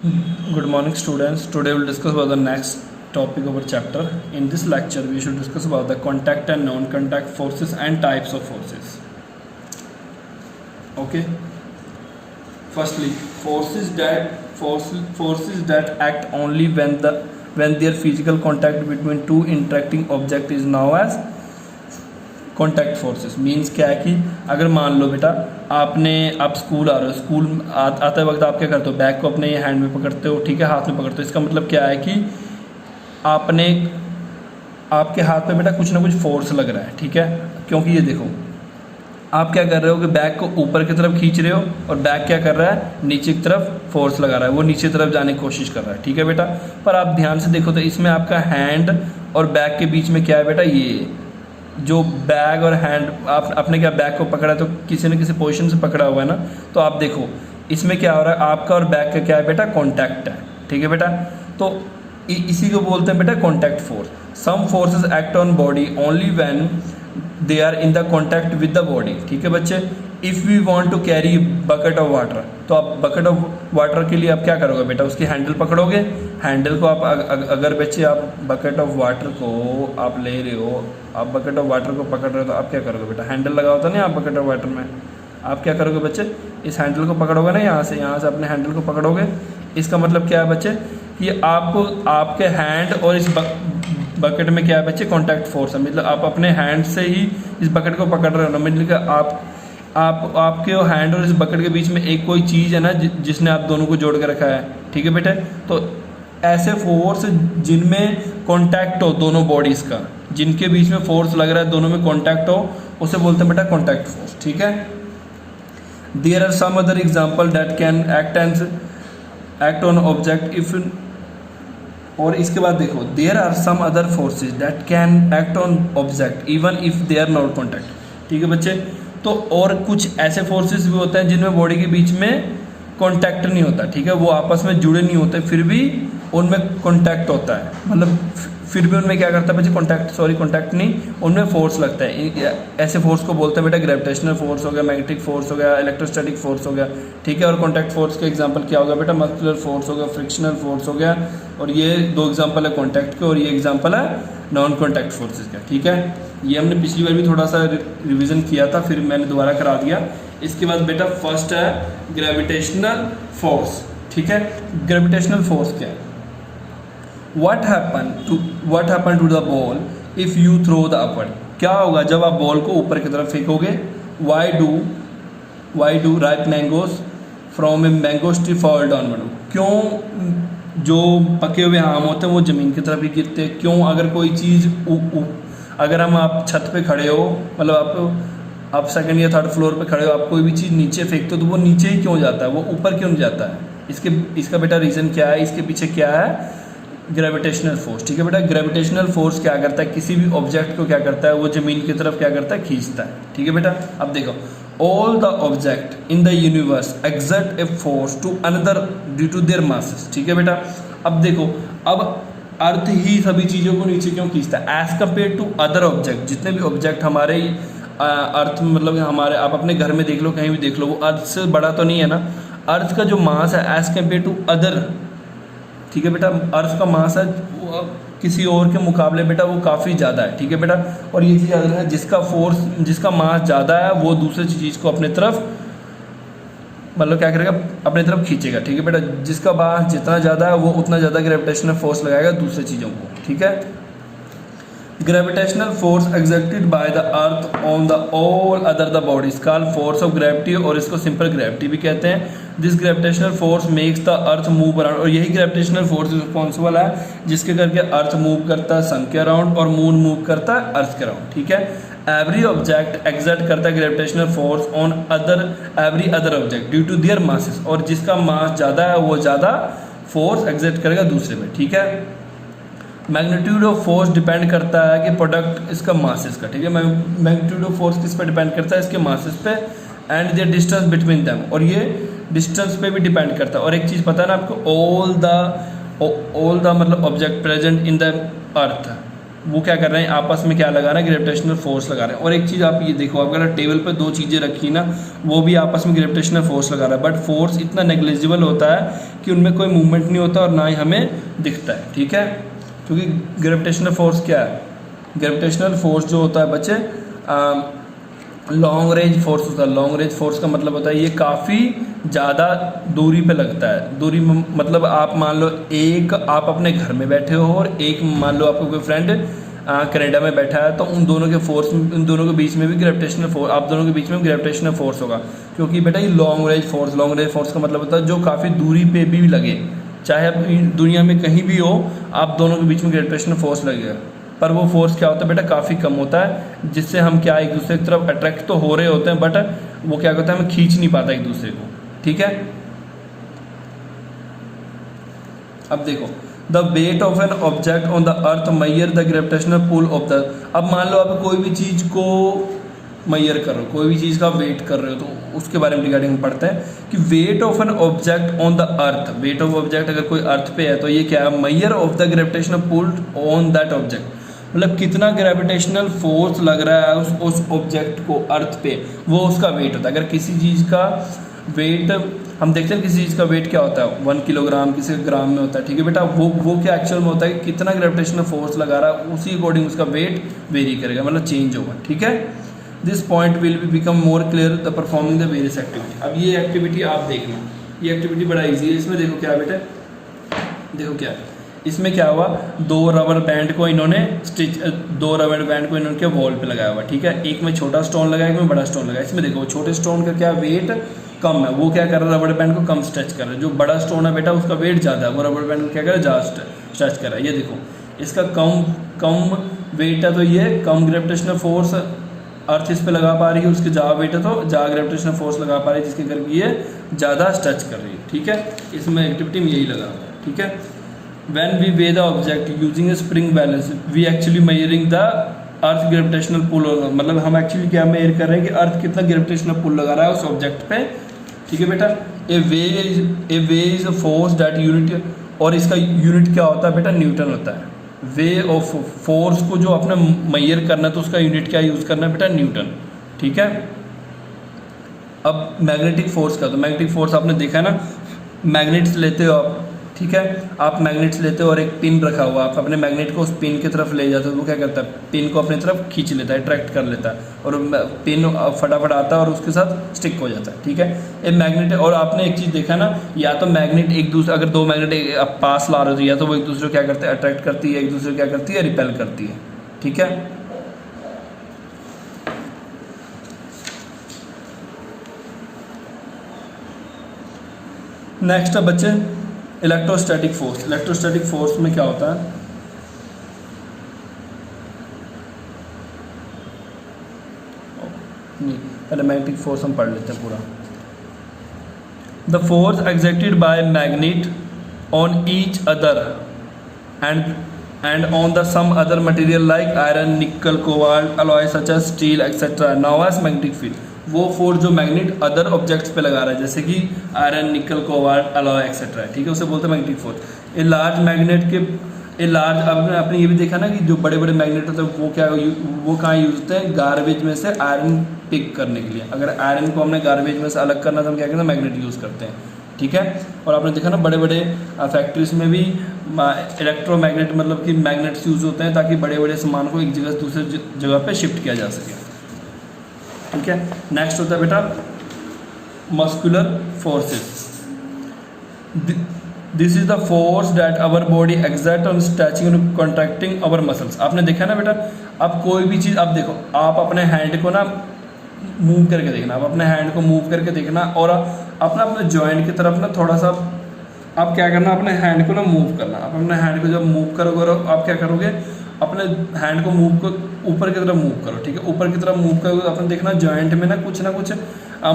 Good morning, students. Today we'll discuss about the next topic of our chapter. In this lecture, we should discuss about the contact and non-contact forces and types of forces. Okay. Firstly, forces that act only when their physical contact between two interacting object is known as contact forces. Means क्या है कि अगर मान लो बेटा आप school आ रहे हो, school आते वक्त आप क्या करते हो, बैग को अपने हैंड में पकड़ते हो, ठीक है, हाथ में पकड़ते हो। इसका मतलब क्या है कि आपके हाथ में बेटा कुछ ना कुछ फोर्स लग रहा है, ठीक है। क्योंकि ये देखो आप क्या कर रहे हो कि बैग को ऊपर की तरफ खींच रहे हो और बैग क्या कर रहा है, नीचे की तरफ फोर्स लगा रहा है, वो नीचे तरफ जाने की कोशिश कर रहा है, ठीक है बेटा। पर आप ध्यान से देखो तो इसमें आपका हैंड और बैग के बीच में क्या है बेटा, ये जो बैग और हैंड आपने क्या बैग को पकड़ा तो किसी न किसी पोजीशन से पकड़ा हुआ है ना। तो आप देखो इसमें क्या हो रहा है, आपका और बैग का क्या है बेटा, कॉन्टैक्ट है, ठीक है बेटा। तो इसी को बोलते हैं बेटा contact force. Some forces act on body only when they are in the contact with the body, ठीक है बच्चे। If we want to carry bucket of water, तो आप बकेट ऑफ वाटर के लिए आप क्या करोगे बेटा, उसकी हैंडल पकड़ोगे। हैंडल को आप अगर बच्चे आप बकेट ऑफ वाटर को आप ले रहे हो, आप बकेट ऑफ वाटर को पकड़ रहे हो, तो आप क्या करोगे बेटा, हैंडल लगा होता नहीं आप बकेट ऑफ वाटर में, आप क्या करोगे बच्चे, इस हैंडल को पकड़ोगे ना, यहाँ से अपने हैंडल को पकड़ोगे। इसका मतलब क्या है बच्चे कि आपको आपके हैंड और इस बकेट में क्या है बच्चे, कॉन्टैक्ट फोर्स है। मतलब आप अपने हैंड से ही इस बकेट को पकड़ रहे हो ना, मतलब आपके हैंड और इस बकेट के बीच में एक कोई चीज़ है ना जिसने आप दोनों को जोड़ के रखा है, ठीक है बेटे। तो ऐसे फोर्स जिनमें कॉन्टैक्ट हो दोनों बॉडीज़ का, जिनके बीच में फोर्स लग रहा है, दोनों में कॉन्टैक्ट हो, उसे बोलते हैं बेटा कॉन्टैक्ट फोर्स, ठीक है। There are some other example that can act on object if, और इसके बाद देखो there are some other forces that can act on object even if they are not contact, ठीक है बच्चे। तो और कुछ ऐसे फोर्सेस भी होते हैं जिनमें बॉडी के बीच में कॉन्टैक्ट नहीं होता, ठीक है, वो आपस में जुड़े नहीं होते, फिर भी उनमें कॉन्टैक्ट होता है। मतलब फिर भी उनमें क्या करता है बच्चे, कॉन्टैक्ट नहीं, उनमें फोर्स लगता है। ऐसे फोर्स को बोलते हैं बेटा ग्रेविटेशनल फोर्स हो गया, मैग्नेटिक फोर्स हो गया, इलेक्ट्रोस्टैटिक फोर्स हो गया, ठीक है। और कॉन्टैक्ट फोर्स का एग्जांपल क्या होगा बेटा, मस्कुलर फोर्स हो गया, फ्रिक्शनल फोर्स हो गया। और ये दो एग्जांपल है कॉन्टैक्ट के, और ये एग्जांपल है नॉन कॉन्टैक्ट फोर्सेज का, ठीक है। ये हमने पिछली बार भी थोड़ा सा रिविजन किया था, फिर मैंने दोबारा करा दिया। इसके बाद बेटा फर्स्ट है ग्रेविटेशनल फोर्स, ठीक है। ग्रेविटेशनल फोर्स क्या है, what happen to the ball if you throw the upward, क्या होगा जब आप बॉल को ऊपर की तरफ फेंकोगे। why do ripe mangoes from a mango tree fall downward, क्यों जो पके हुए आम होते हैं वो ज़मीन की तरफ ही गिरते हैं। क्यों, अगर कोई चीज़ अगर आप छत पे खड़े हो, मतलब आप सेकंड या थर्ड फ्लोर पे खड़े हो, आप कोई भी चीज़ नीचे फेंकते हो तो वो नीचे ही क्यों जाता है, वो ऊपर क्यों नहीं जाता है। इसका बेटा रीज़न क्या है, इसके पीछे क्या है, ग्रेविटेशनल फोर्स, ठीक है बेटा। ग्रेविटेशनल फोर्स क्या करता है, किसी भी ऑब्जेक्ट को क्या करता है, वो ज़मीन की तरफ क्या करता है, खींचता है, ठीक है बेटा। अब देखो all the object in the universe exert a force to another due to their masses, ठीक है बेटा। अब देखो, अब अर्थ ही सभी चीज़ों को नीचे क्यों खींचता है as compare to other object. जितने भी ऑब्जेक्ट हमारे अर्थ में, मतलब हमारे, आप अपने घर में देख लो, कहीं भी देख लो, वो अर्थ से बड़ा तो नहीं है ना। अर्थ का जो मास है एज कम्पेयर टू अदर, ठीक है बेटा, अर्थ का मास है किसी और के मुकाबले बेटा वो काफ़ी ज़्यादा है, ठीक है बेटा। और ये चीज़ याद रखना, जिसका मास ज़्यादा है वो दूसरी चीज़ को अपने तरफ, मतलब क्या करेगा, अपने तरफ खींचेगा, ठीक है बेटा। जिसका मास जितना ज़्यादा है वो उतना ज़्यादा ग्रेविटेशनल फोर्स लगाएगा दूसरी चीज़ों को, ठीक है। Gravitational force exerted by the earth on the all other the bodies called force of gravity, और इसको सिंपल ग्रेविटी भी कहते हैं। This gravitational force makes the earth move around, और यही ग्रेविटेशनल फोर्स रिस्पॉन्सिबल है जिसके करके अर्थ मूव करता है सन के अराउंड और मून मूव करता है अर्थ के अराउंड, ठीक है। एवरी ऑब्जेक्ट एक्सर्ट करता है gravitational force on every other object due to their masses, और जिसका मास ज़्यादा है वो ज़्यादा फोर्स एक्सर्ट करेगा दूसरे में, ठीक है। मैग्नीट्यूड ऑफ फोर्स डिपेंड करता है कि प्रोडक्ट इसका मासेस का, ठीक है। मैग्नीट्यूड ऑफ फोर्स किस पे डिपेंड करता है, इसके मासेस पे, and their distance between them, और ये डिस्टेंस पे भी डिपेंड करता है। और एक चीज़ पता है ना आपको, ऑल द मतलब object present in the earth, वो क्या कर रहे हैं, आपस में क्या लगा रहे हैं, ग्रेविटेशनल फोर्स लगा रहे हैं। और एक चीज़ आप ये देखो, अगर टेबल पर दो चीज़ें रखी ना, वो भी आपस में ग्रेविटेशनल फोर्स लगा रहा है, बट फोर्स इतना नेग्लिजिबल होता है कि उनमें कोई मूवमेंट नहीं होता और ना ही हमें दिखता है, ठीक है। क्योंकि ग्रेविटेशनल फोर्स क्या है, ग्रेविटेशनल फोर्स जो होता है बच्चे लॉन्ग रेंज फोर्स होता है। लॉन्ग रेंज फोर्स का मतलब होता है ये काफ़ी ज़्यादा दूरी पे लगता है। दूरी मतलब आप मान लो एक आप अपने घर में बैठे हो और एक मान लो आपका कोई फ्रेंड कनाडा में बैठा है, तो उन दोनों के बीच में भी ग्रेविटेशनल फोर्स, आप दोनों के बीच में ग्रेविटेशनल फोर्स होगा। क्योंकि बेटा ये लॉन्ग रेंज फोर्स का मतलब होता है जो काफ़ी दूरी पे भी लगे, चाहे आप दुनिया में कहीं भी हो, आप दोनों के बीच में ग्रेविटेशनल फोर्स लगेगा। पर वो फोर्स क्या होता है बेटा, काफ़ी कम होता है, जिससे हम क्या एक दूसरे की तरफ अट्रैक्ट तो हो रहे होते हैं, बट वो क्या करता है, हमें खींच नहीं पाता एक दूसरे को, ठीक है। अब देखो, the weight of an object on the earth measure the gravitational pull of the. अब मान लो आप कोई भी चीज़ को मैयर कर रहे हो, कोई भी चीज़ का वेट कर रहे हो, तो उसके बारे में रिगार्डिंग पढ़ते हैं कि weight of an object on the earth. Weight of object अगर कोई अर्थ पे है तो ये क्या है, measure of the gravitational pull on that object. मतलब कितना ग्रेविटेशनल फोर्स लग रहा है उस ऑब्जेक्ट को अर्थ पे, वो उसका वेट होता है। अगर किसी चीज़ का वेट हम देखते हैं, किसी चीज़ का वेट क्या होता है 1 किलोग्राम, किसी ग्राम में होता है, ठीक है बेटा। वो क्या एक्चुअल में होता है कि कितना ग्रेविटेशनल फोर्स लगा रहा है, उसी अकॉर्डिंग उसका वेट वेरी करेगा, मतलब चेंज होगा, ठीक है। This point will be become more clear the performing the various activity. अब ये एक्टिविटी आप देख लो, ये एक्टिविटी बड़ा ईजी है। इसमें देखो क्या बेटा, देखो क्या है, इसमें क्या हुआ, दो रबर बैंड को इन्होंने के वॉल पे लगाया हुआ, ठीक है। एक में छोटा स्टोन लगाया, एक में बड़ा स्टोन लगाया। इसमें देखो छोटे स्टोन का क्या वेट कम है, वो क्या कर रहा है, रबर बैंड को कम स्ट्रेच कर रहा है। जो बड़ा स्टोन है बेटा उसका वेट ज़्यादा है, वो रबर बैंड को क्या कर रहा है, ज़्यादा स्ट्रेच कर रहा है। ये देखो इसका कम वेट है तो ये कम ग्रेविटेशनल फोर्स अर्थ इस पे लगा पा रही है, उसके ज़्यादा वेट है तो ज़्यादा ग्रेविटेशनल फोर्स लगा पा रही है, जिसके करके ये ज़्यादा स्ट्रेच कर रही है, ठीक है। इसमें एक्टिविटी में यही लगा हुआ है, ठीक है। When we weigh the object using a spring balance, we actually measuring the earth gravitational pull. मतलब हम एक्चुअली क्या मेजर कर रहे हैं कि अर्थ कितना ग्रेविटेशनल पुल लगा रहा है उस ऑब्जेक्ट पे, ठीक है बेटा। A weight is a force that unit, और इसका यूनिट क्या होता है बेटा, न्यूटन होता है। वे ऑफ फोर्स को जो अपने मेजर करना है तो उसका यूनिट क्या यूज़ करना है बेटा, न्यूटन, ठीक है। अब मैग्नेटिक फोर्स का, तो मैग्नेटिक फोर्स आपने देखा है ना, मैग्नेट्स लेते हो आप, ठीक है। आप मैग्नेट्स लेते हो और एक पिन रखा हुआ, आप अपने मैग्नेट को उस पिन की तरफ ले जाते हो, वो क्या करता है, पिन को अपनी तरफ खींच लेता है, अट्रैक्ट कर लेता है, और पिन फटाफट आता है और उसके साथ स्टिक हो जाता है, ठीक है। ये मैग्नेट। और आपने एक चीज़ देखा ना, या तो मैग्नेट एक दूसरे, अगर दो मैग्नेट आप पास ला रहे हो या तो वो एक दूसरे को क्या करते हैं, अट्रैक्ट करती है, एक दूसरे को क्या करती है, रिपेल करती है, ठीक है। नेक्स्ट है बच्चे इलेक्ट्रोस्टैटिक फोर्स। इलेक्ट्रोस्टैटिक फोर्स में क्या होता है, पहले मैग्नेटिक फोर्स हम पढ़ लेते हैं पूरा। The force exerted by magnet on each other and on the some other material like iron, nickel, cobalt, alloy such as steel etcetera now as magnetic field. वो फोर्स जो मैग्नेट अदर ऑब्जेक्ट्स पे लगा रहा है, जैसे कि iron, nickel, cobalt, alloy etcetera, ठीक है, उसे बोलते हैं magnetic force. A large magnet के आपने ये भी देखा ना कि जो बड़े बड़े मैग्नेट होते हैं वो कहाँ यूज होते हैं, गार्बेज में से आयरन पिक करने के लिए। अगर आयरन को हमने गार्बेज में से अलग करना तो हम क्या करते हैं, मैग्नेट यूज़ करते हैं, ठीक है। और आपने देखा ना बड़े बड़े फैक्ट्रीज में भी इलेक्ट्रोमैग्नेट, मतलब कि मैग्नेट्स यूज़ होते हैं ताकि बड़े बड़े सामान को एक जगह से दूसरे जगह पे शिफ्ट किया जा सके, ठीक है। नेक्स्ट होता है बेटा muscular forces. This is the force that our body exert on stretching and contracting our muscles. आपने देखा ना बेटा, अब कोई भी चीज़, आप देखो, आप अपने हैंड को ना मूव करके देखना, आप अपने हैंड को मूव करके देखना, और अपने जॉइंट की तरफ ना थोड़ा सा आप क्या करना, अपने हैंड को ना मूव करना। आप अपने हैंड को जब मूव करोगे आप क्या करोगे, अपने हैंड को मूव को ऊपर की तरफ मूव करो, ठीक है। ऊपर की तरफ मूव करोगे तो आपने देखना जॉइंट में ना कुछ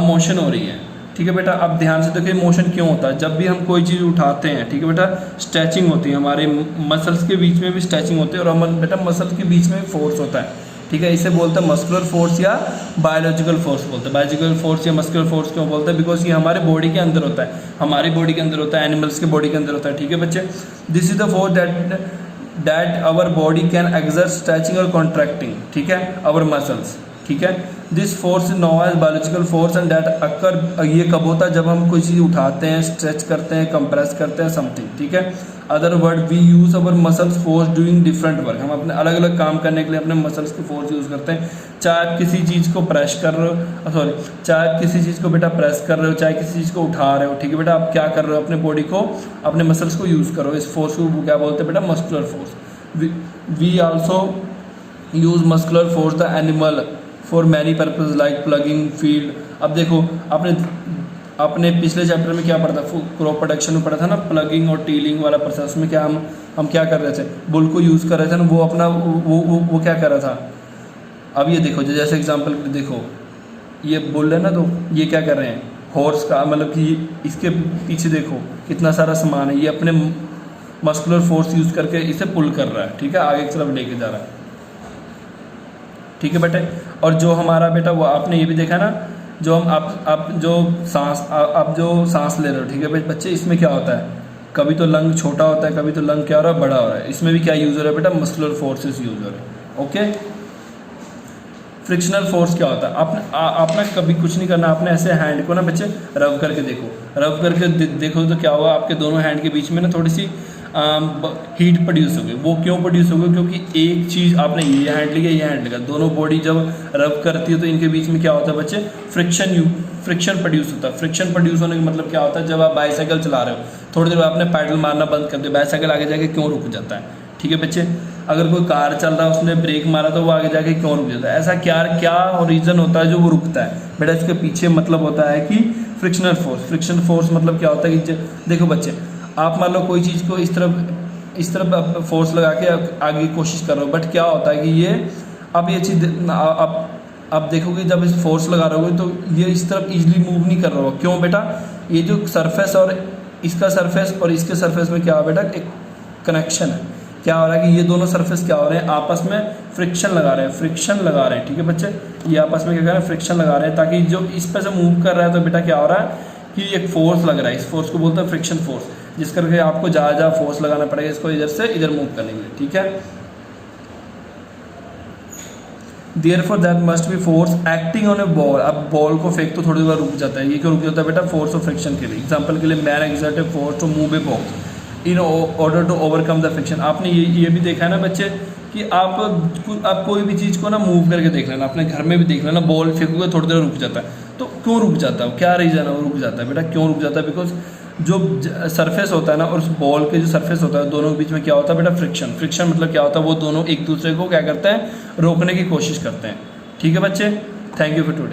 मोशन हो रही है, ठीक है बेटा। अब ध्यान से देखिए मोशन क्यों होता है, जब भी हम कोई चीज़ उठाते हैं, ठीक है बेटा, स्ट्रेचिंग होती है, हमारे मसल्स के बीच में भी स्ट्रेचिंग होती है, और बेटा मसल के बीच में फोर्स होता है, ठीक है। इसे बोलते हैं मस्कुलर फोर्स या बायोलॉजिकल फोर्स बोलते हैं। बायोलॉजिकल फोर्स या मस्कुलर फोर्स क्यों बोलते हैं, बिकॉज ये हमारे बॉडी के अंदर होता है, हमारी बॉडी के अंदर होता है, एनिमल्स के बॉडी के अंदर होता है, ठीक है बच्चे। This is the force that our body can exert stretching और कॉन्ट्रैक्टिंग, ठीक है, आवर मसल्स, ठीक है। This force is known as biological force and that occur, ये कब होता है, जब हम कोई चीज़ उठाते हैं, स्ट्रेच करते हैं, कंप्रेस करते हैं, समथिंग, ठीक है। Other word we use our muscles force doing different work, हम अपने अलग अलग काम करने के लिए अपने मसल्स की फोर्स यूज़ करते हैं। चाहे आप किसी चीज़ को प्रेस कर रहे हो, सॉरी, चाहे आप किसी चीज़ को बेटा प्रेस कर रहे हो, चाहे किसी चीज़ को उठा रहे हो, ठीक है बेटा, आप क्या कर रहे हो, अपने बॉडी को, अपने मसल्स को यूज़ करो। इस फोर्स को क्या बोलते हैं बेटा, muscular force. We also use muscular force the animal for many purpose like plugging field. अब देखो, अपने पिछले चैप्टर में क्या पढ़ा था, क्रॉप प्रोडक्शन में पढ़ा था ना, प्लगिंग और टीलिंग वाला प्रोसेस। उसमें क्या हम क्या कर रहे थे, बुल को यूज़ कर रहे थे ना, वो अपना वो क्या कर रहा था। अब ये देखो, जैसे एग्जांपल देखो, ये बुल है ना, तो ये क्या कर रहे हैं, हॉर्स का मतलब कि इसके पीछे देखो कितना सारा सामान है, ये अपने मस्कुलर फोर्स यूज़ करके इसे पुल कर रहा है, ठीक है, आगे की तरफ लेके जा रहा है, ठीक है बेटे। और जो हमारा बेटा, वो आपने ये भी देखा ना, जो हम आप जो सांस ले रहे हो, ठीक है बच्चे, इसमें क्या होता है, कभी तो लंग छोटा होता है, कभी तो लंग क्या हो रहा है, बड़ा हो रहा है। इसमें भी क्या यूज़ हो रहा है बेटा, मस्कुलर फोर्सेस यूज़ हो रहे हैं, ओके। फ्रिक्शनल फोर्स क्या होता है, आपने कभी कुछ नहीं करना, आपने ऐसे हैंड को ना बच्चे रब करके देखो, रब करके देखो तो क्या होगा, आपके दोनों हैंड के बीच में ना थोड़ी सी हीट प्रोड्यूस होगी। वो क्यों प्रोड्यूस होगी, क्योंकि एक चीज़ आपने ये हैंड लिया, ये हैंड लिया, दोनों बॉडी जब रब करती है तो इनके बीच में क्या होता है बच्चे, फ्रिक्शन प्रोड्यूस होता है। फ्रिक्शन प्रोड्यूस होने का मतलब क्या होता है, जब आप बाईसाइकिल चला रहे हो, थोड़ी देर बाद आपने पैडल मारना बंद कर दिया, बाईसाइकिल आगे जाके क्यों रुक जाता है, ठीक है बच्चे। अगर कोई कार चल रहा है, उसने ब्रेक मारा तो वो आगे जाके क्यों रुक जाता है, ऐसा क्या रीज़न होता है जो वो रुकता है बेटा, इसके पीछे मतलब होता है कि फ्रिक्शनल फोर्स मतलब क्या होता है कि देखो बच्चे, आप मान लो कोई चीज़ को इस तरफ फोर्स लगा के आगे की कोशिश कर रहे हो, बट क्या होता है कि ये अब ये चीज़ आप देखोगे, जब इस फोर्स लगा रहे हो तो ये इस तरफ इजीली मूव नहीं कर रहा हो। क्यों बेटा, ये जो सरफेस और इसका सरफेस और इसके सरफेस में क्या है बेटा, एक कनेक्शन है। क्या हो रहा है कि ये दोनों सरफेस क्या हो रहे हैं, आपस में फ्रिक्शन लगा रहे हैं, ठीक है बच्चे। ये आपस में क्या कर रहे हैं, फ्रिक्शन लगा रहे हैं, ताकि जो इस पर से मूव कर रहा है तो बेटा क्या हो रहा है कि एक फोर्स लग रहा है, इस फोर्स को बोलते हैं फ्रिक्शन फोर्स, जिस करके आपको जहाँ फोर्स लगाना पड़ेगा इसको इधर से इधर मूव करने के लिए, ठीक है। Therefore that must be force acting on a ball। अब बॉल को फेंक तो थोड़ी देर रुक जाता है, ये क्यों रुक जाता है बेटा, फोर्स ऑफ फ्रिक्शन के लिए। एग्जांपल के लिए, man exert a force to move a box in order to overcome the friction. आपने ये भी देखा है ना बच्चे कि आप कोई भी चीज़ को ना मूव करके देख लेना, अपने घर में भी देख लेना, बॉल फेंकोगे थोड़ी देर रुक जाता है, तो क्यों रुक जाता है, क्या रीज़न है वो रुक जाता है बेटा, क्यों रुक जाता है, बिकॉज जो सरफेस होता है ना और उस बॉल के जो सरफेस होता है, दोनों के बीच में क्या होता है बेटा, फ्रिक्शन मतलब क्या होता है, वो दोनों एक दूसरे को क्या करते हैं, रोकने की कोशिश करते हैं, ठीक है बच्चे। Thank you for today.